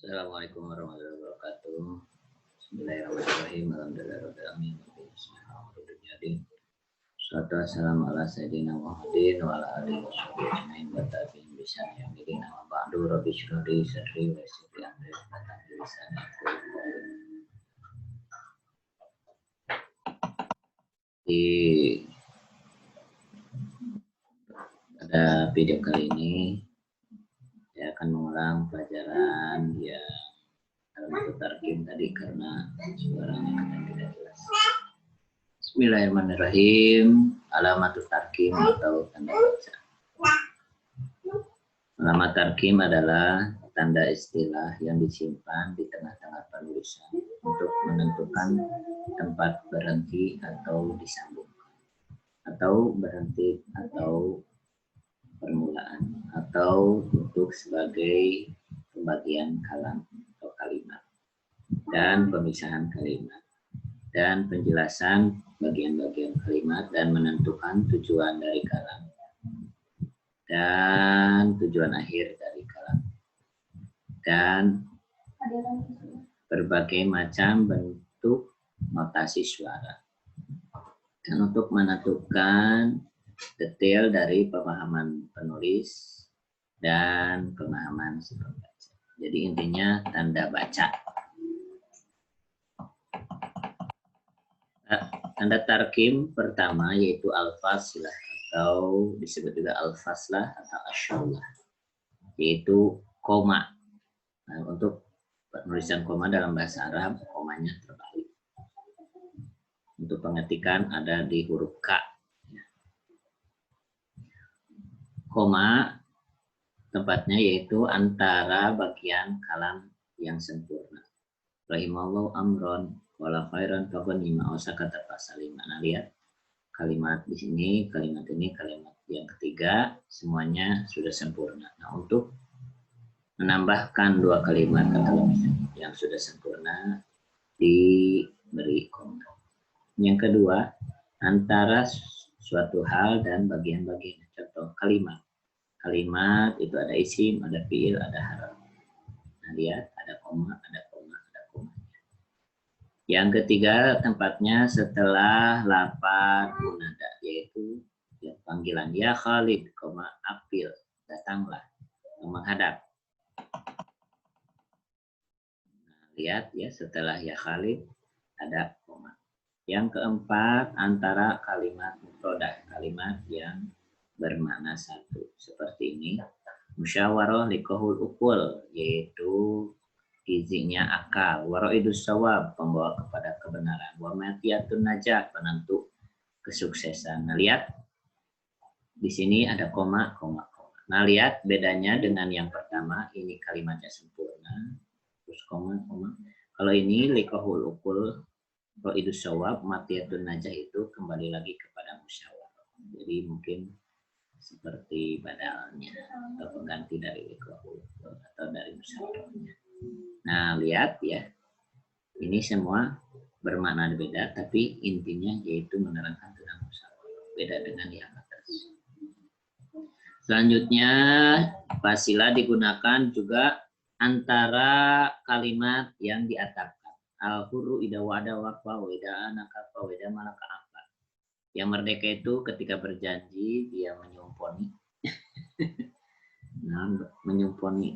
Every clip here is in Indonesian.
Assalamualaikum warahmatullahi wabarakatuh. Bismillahirrahmanirrahim. Alhamdulillahirabbil alamin. Salatu wassalamu ala sayyidina Muhammadin wa ala alihi washabihi ajmain wa tabi'in bi ihsan ila yaumil din. Amma ba'du, rabbi shrah li sadri wa yassir li amri wahlul 'uqdatam min lisani yafqahu qawli. Pada video kali ini saya akan mengulang pelajaran yang dalam tarkim tadi karena suaranya kadang tidak jelas. Bismillahirrahmanirrahim. Alamat tarkim atau tanda baca. Alamat tarkim adalah tanda istilah yang disimpan di tengah-tengah penulisan untuk menentukan tempat berhenti atau disambungkan, atau berhenti atau permulaan, atau untuk sebagai pembagian kalam atau kalimat dan pemisahan kalimat dan penjelasan bagian-bagian kalimat dan menentukan tujuan dari kalam dan tujuan akhir dari kalam dan berbagai macam bentuk notasi suara. Dan untuk menentukan detail dari pemahaman penulis dan pemahaman si pembaca. Jadi intinya tanda baca. Tanda tarkim pertama yaitu al-faslah atau disebut juga al-faslah atau asyullah, yaitu koma. Nah, untuk penulisan koma dalam bahasa Arab, komanya terbalik. Untuk pengetikan ada di huruf K. Koma tempatnya yaitu antara bagian kalam yang sempurna. Rahimallahu amron wala khairan faqanima kata pasalima. Nah, lihat kalimat di sini, kalimat ini, kalimat yang ketiga semuanya sudah sempurna. Nah, untuk menambahkan dua kalimat atau yang sudah sempurna diberi koma. Yang kedua, antara suatu hal dan bagian-bagian. Contoh kalimat. Kalimat itu ada isim, ada fiil, ada harf. Nah, lihat ada koma, ada koma, ada koma. Yang ketiga, tempatnya setelah lafaz munada, yaitu panggilan ya Khalid, koma apil, datanglah, menghadap. Nah, lihat ya, setelah ya Khalid ada koma. Yang keempat, antara kalimat mufradah, kalimat yang bermakna satu, seperti ini. Musyawarah liqahul ukul, yaitu gizinya akal. Waraidus shawab, pembawa kepada kebenaran. Wa matiyatun najah, penentu kesuksesan. Nah, lihat di sini ada koma, koma, koma. Nah, lihat bedanya dengan yang pertama, ini kalimatnya sempurna, terus koma, koma. Kalau ini liqahul ukul, waraidus shawab, matiyatun najah itu kembali lagi kepada musyawarah. Jadi mungkin seperti badalnya atau pengganti dari liqahul atau dari musyawarahnya. Nah, lihat ya, ini semua bermakna beda, tapi intinya yaitu menerangkan tentang musyawarah. Beda dengan yang atas. Selanjutnya, fasilah digunakan juga antara kalimat yang diatapkan. Al-hurru ida wa'ada waqfa wa ida anakafa wa ida malaka apa. Yang merdeka itu ketika berjanji dia menyumponi. Nah, menyumponi.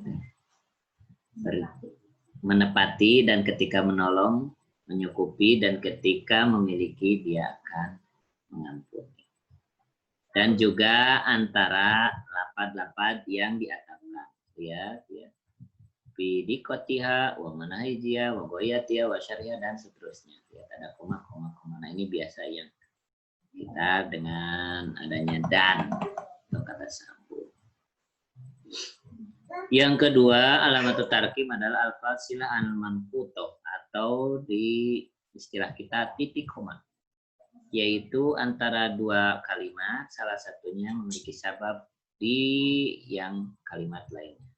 Menepati, dan ketika menolong menyukupi, dan ketika memiliki dia akan mengampuni. Dan juga antara lafaz-lafaz yang diatapkan, ya bidikotiha wa manahijia wa goyatia wa syariah dan seterusnya. Lihat ada koma, koma, koma. Nah, ini biasa yang kita dengan adanya dan atau kata sambung. Yang kedua, alamat tarkim adalah al-fasilah al-manqutoh, atau di istilah kita titik koma, yaitu antara dua kalimat, salah satunya memiliki sabab di yang kalimat lainnya.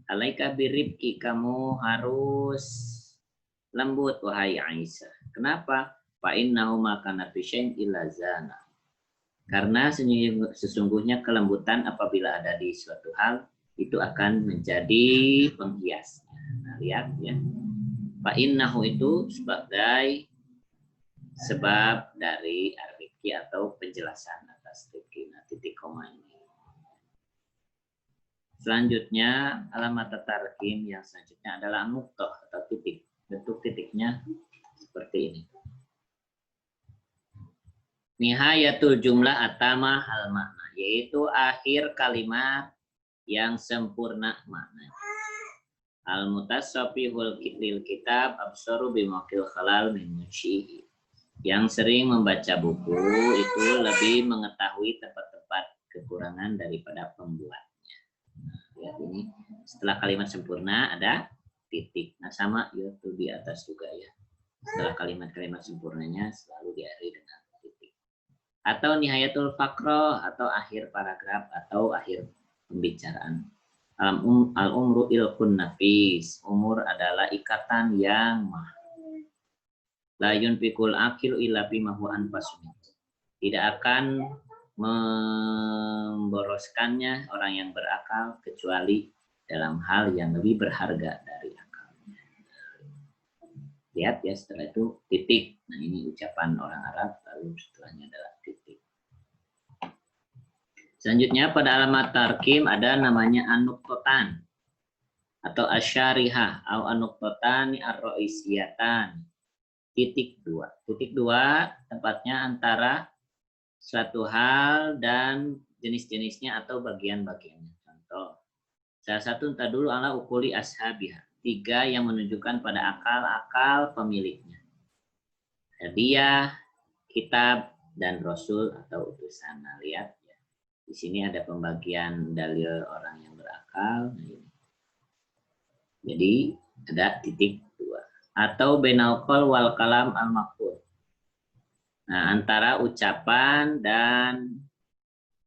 Alaika biribki, kamu harus lembut wahai Aisyah. Kenapa? Fa innahu makana fi syai'in illa zana. Karena sesungguhnya kelembutan apabila ada di suatu hal itu akan menjadi penghiasnya. Nah, lihat ya. Fa innahu itu sebagai sebab dari ar-rifqi atau penjelasan atas rifqi. Nah, titik koma ini. Selanjutnya alamat tarkim yang selanjutnya adalah nuqtah atau titik. Bentuk titiknya seperti ini. Nihayatul jumlah atama hal makna, yaitu akhir kalimat yang sempurna makna. Al mutasaffihul lil kitab absaru bimakil khalal min munsyihi. Yang sering membaca buku itu lebih mengetahui tempat-tempat kekurangan daripada pembuatnya. Nah, lihat ini setelah kalimat sempurna ada titik. Nah, sama yaitu di atas juga ya. Setelah kalimat-kalimat sempurnanya selalu diakhiri dengan titik. Atau nihayatul faqrah atau akhir paragraf atau akhir pembicaraan. Al-umru ilkun nafis. Umur adalah ikatan yang mahal. La yunfikul akil illa bima huwa anfasu. Tidak akan memboroskannya orang yang berakal kecuali dalam hal yang lebih berharga dari akalnya. Lihat ya, setelah itu titik. Nah, ini ucapan orang Arab, lalu setelahnya adalah titik. Selanjutnya pada alamat tarkim ada namanya an-nuqtatan atau asyarihah atau an-nuqtatani ar-ra'isiyatan. Titik dua. Titik dua tempatnya antara suatu hal dan jenis-jenisnya atau bagian-bagiannya. Contoh, salah satu entah dulu ala ukuli ashabiha. 3 yang menunjukkan pada akal-akal pemiliknya. Hadiah, kitab, dan rasul atau utusan. Nah, lihat ya. Di sini ada pembagian dalil orang yang berakal. Jadi ada titik dua. Atau benal qol wal kalam al maqul. Nah, antara ucapan dan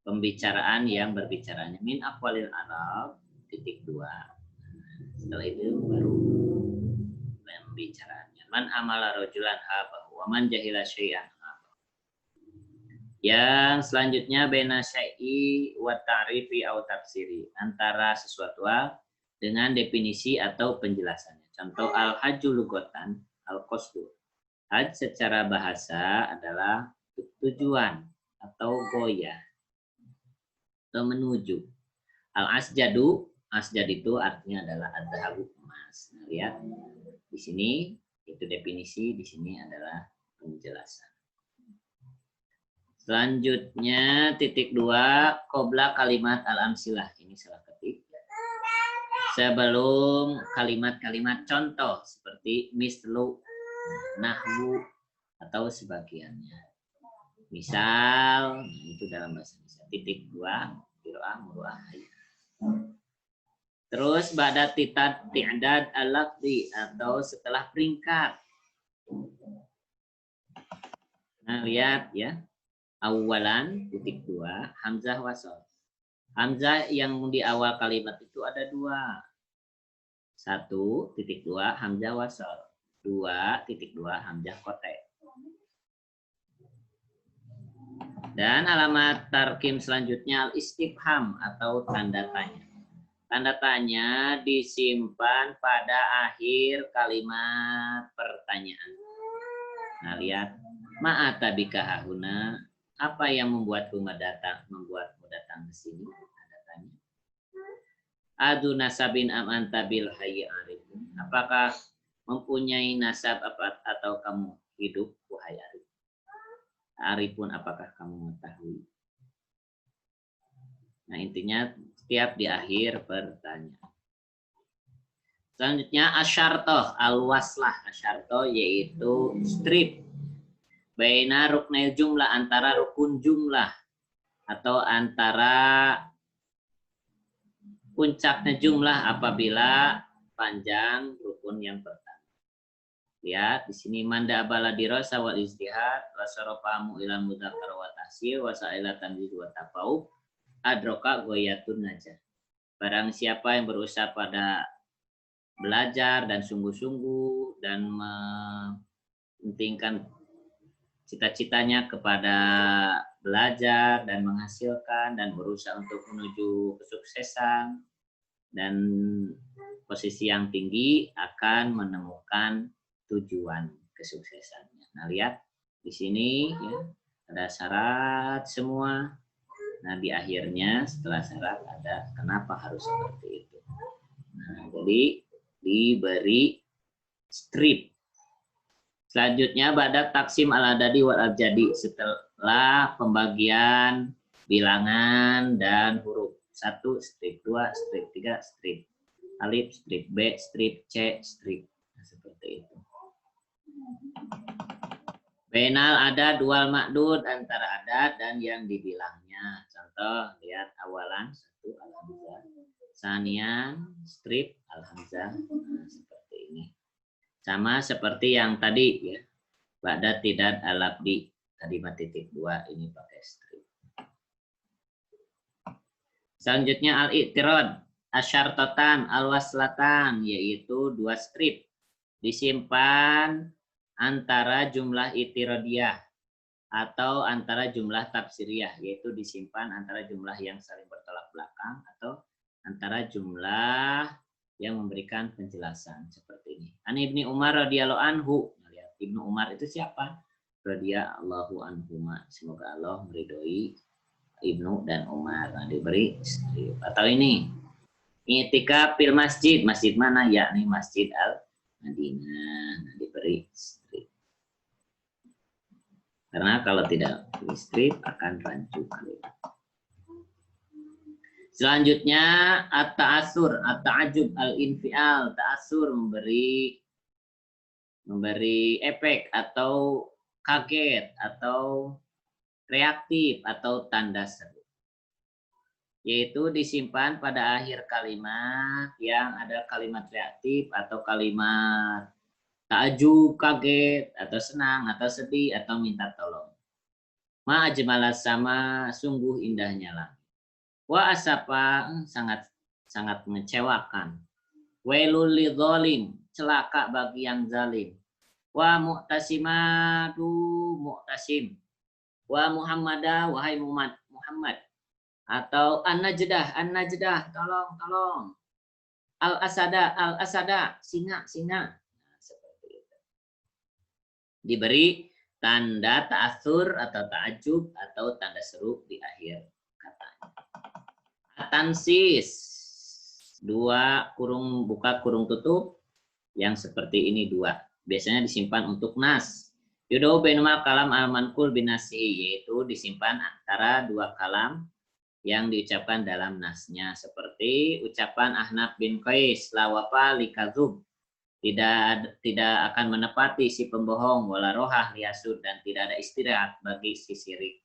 pembicaraan yang berbicaranya. Min aqwalil Arab titik dua. Setelah itu baru pembicaraannya. Man amala rajulan habahu wa man jahila syai'an habahu. Yang selanjutnya bena syai'i wa ta'rifi au tafsiri. Antara sesuatu hal dengan definisi atau penjelasannya. Contoh al-hajju lugatan al-qasdu. Haj secara bahasa adalah tujuan atau goyah atau menuju. Al-asjadu, asjad itu artinya adalah adzahabu, emas. Nah, lihat di sini itu definisi, di sini adalah penjelasan. Selanjutnya titik 2 qobla kalimat al-amsilah. Ini salah ketik. Sebelum kalimat-kalimat contoh seperti mislu, nahwu atau sebagiannya. Misal itu dalam bahasa Indonesia. Titik 2 qiraah muruah. Terus ba'da ti'dad al-lafzi atau setelah peringkat. Nah, lihat ya. Awalan titik 2 hamzah wasal. Hamzah yang di awal kalimat itu ada 2. 1 titik 2 hamzah wasal. 2 titik 2 hamzah kote. Dan alamat tarkim selanjutnya al-istifham atau tanda tanya. Tanda tanya disimpan pada akhir kalimat pertanyaan. Nah, lihat ma'atabika hahuna, apa yang membuatmu datang ke sini? Tanda tanya. Adu nasabin am anta bil hayy arif. Apakah mempunyai nasab apa atau kamu hidup wahai arif? Arifun, apakah kamu mengetahui? Nah, intinya setiap di akhir pertanyaan. Selanjutnya asyartoh al-waslah. Asyartoh yaitu strip. Baina ruknail jumlah, antara rukun jumlah atau antara puncaknya jumlah apabila panjang rukun yang pertama. Lihat di sini manda abala dirasa wal istihad wa sarafamu ilal mudzakkar wa tahsil wa sa'ila tamyiz wa tafauq adroka goyatun najah. Barang siapa yang berusaha pada belajar dan sungguh-sungguh dan mementingkan cita-citanya kepada belajar dan menghasilkan dan berusaha untuk menuju kesuksesan, dan posisi yang tinggi akan menemukan tujuan kesuksesannya. Nah, lihat di sini ya, ada syarat semua. Nah, di akhirnya setelah syarat ada kenapa harus seperti itu. Nah, jadi diberi strip. Selanjutnya ba'da taksim al-adadi wal abjadi, setelah pembagian bilangan dan huruf. 1 strip, 2 strip, 3 strip. Alif strip, B strip, C strip. Nah, seperti itu. Bainal adat dual makdud, antara adat dan yang dibilangnya. Contoh, lihat awalan 1 al-hamzah. Sanian strip al-hamzah. Nah, seperti ini. Sama seperti yang tadi ya. Ba'da tidak al-abdi. Tadi titik 2 ini pakai strip. Selanjutnya al-i'tirad, asyartotan, al-waslatan, yaitu 2 strip. Disimpan antara jumlah itiradiyah atau antara jumlah tafsiriyah, yaitu disimpan antara jumlah yang saling bertolak belakang atau antara jumlah yang memberikan penjelasan seperti ini. An Ibnu Umar radhiyallahu anhu. Lihat Ibnu Umar itu siapa? Radhiyallahu anhuma. Semoga Allah meridhoi Ibnu dan Umar. Nah, diberi strip. Atau ini i'tikaf fil masjid. Masjid mana? Yakni Masjid Al-Madinah. Nah, diberi strip. Karena kalau tidak diberi strip akan rancu kalimat. Selanjutnya at-ta'assur, at-ta'ajub, al-infial. Ta'assur memberi efek atau kaget atau reaktif atau tanda seru. Yaitu disimpan pada akhir kalimat yang ada kalimat reaktif atau kalimat ta'ajub, kaget, atau senang, atau sedih, atau minta tolong. Ma'ajmalas sama, sungguh indahnya langit. Wa asapa, sangat mengecewakan. Wailul lidzalim, celaka bagi yang zalim. Wa mu'tasimatu, mu'tasim. Wa Muhammadah, wahai Muhammad. Atau an-najdah, tolong. Al-asada, singa. Nah, seperti itu. Diberi tanda ta'atsur atau ta'ajub atau tanda seru di akhir katanya. Atansis, 2 kurung buka kurung tutup yang seperti ini 2. Biasanya disimpan untuk nas. Yudau bainuma kalam al-manqul binasi, yaitu disimpan antara 2 kalam yang diucapkan dalam nasnya, seperti ucapan Ahnaf bin Qais, la wafa likadzub, tidak akan menepati si pembohong, wala rohah liasud, dan tidak ada istirahat bagi si sirik.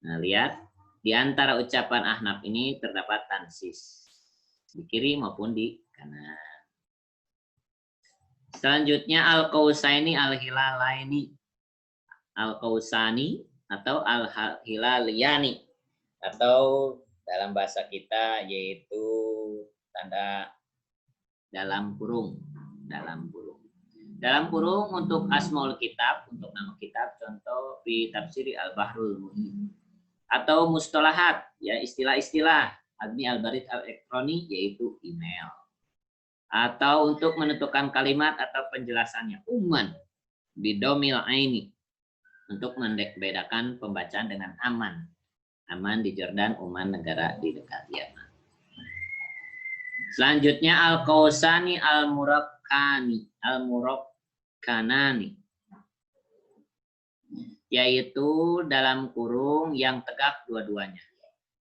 Nah, lihat di antara ucapan Ahnaf ini terdapat tansis di kiri maupun di kanan. Selanjutnya al-qausaini al-hilalaini, al-qausani atau al-hilaliyani, atau dalam bahasa kita yaitu tanda dalam kurung. Dalam kurung untuk asmaul kitab, untuk nama kitab, contoh fi tafsiri al-bahrul muhit. Atau mustalahat, ya istilah-istilah admi al-barid al-elektroni, yaitu email. Atau untuk menentukan kalimat atau penjelasannya umman bidomil aini, untuk membedakan pembacaan dengan aman. Aman di Jordan, Oman negara di dekat Yaman. Selanjutnya al-qausani al-murakkanani, yaitu dalam kurung yang tegak dua-duanya.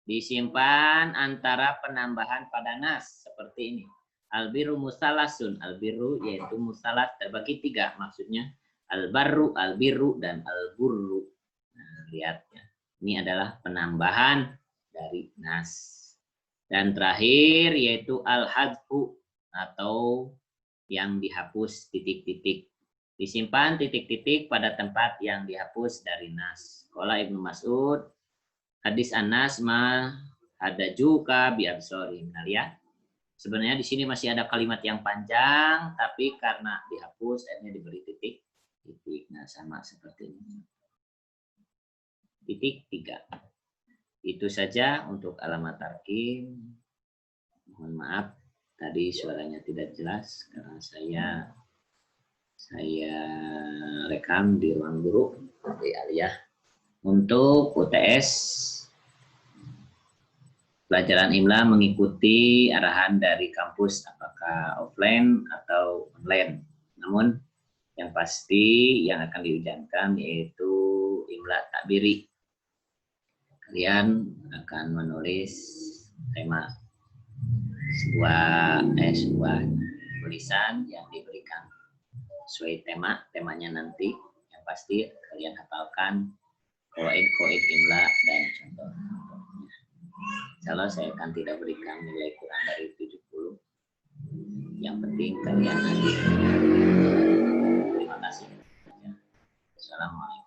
Disimpan antara penambahan pada nas seperti ini. Al-birru musalasun, al-birru yaitu musalas terbagi 3, maksudnya al-barru, al-birru, dan al-burru. Nah, lihat ya. Ini adalah penambahan dari nas. Dan terakhir yaitu al-hadfu, atau yang dihapus titik-titik. Disimpan titik-titik pada tempat yang dihapus dari nas. Qala Ibnu Mas'ud, hadis an-nas ma ada juga bi absori. Nah, lihat. Sebenarnya di sini masih ada kalimat yang panjang, tapi karena dihapus akhirnya diberi titik-titik. Nah, sama seperti ini. Titik 3. Itu saja untuk alamat tarkim. Mohon maaf tadi suaranya tidak jelas karena saya rekam di ruang guru di Aliyah. Untuk UTS pelajaran IMLA mengikuti arahan dari kampus apakah offline atau online. Namun yang pasti yang akan diujikan yaitu IMLA takbiri. Kalian akan menulis tema sebuah tulisan yang diberikan sesuai temanya nanti. Yang pasti kalian hafalkan koid IMLA dan contoh-contohnya. Kalau saya akan tidak berikan nilai kurang dari 70. Yang penting kalian hadir. Terima kasih. Assalamualaikum.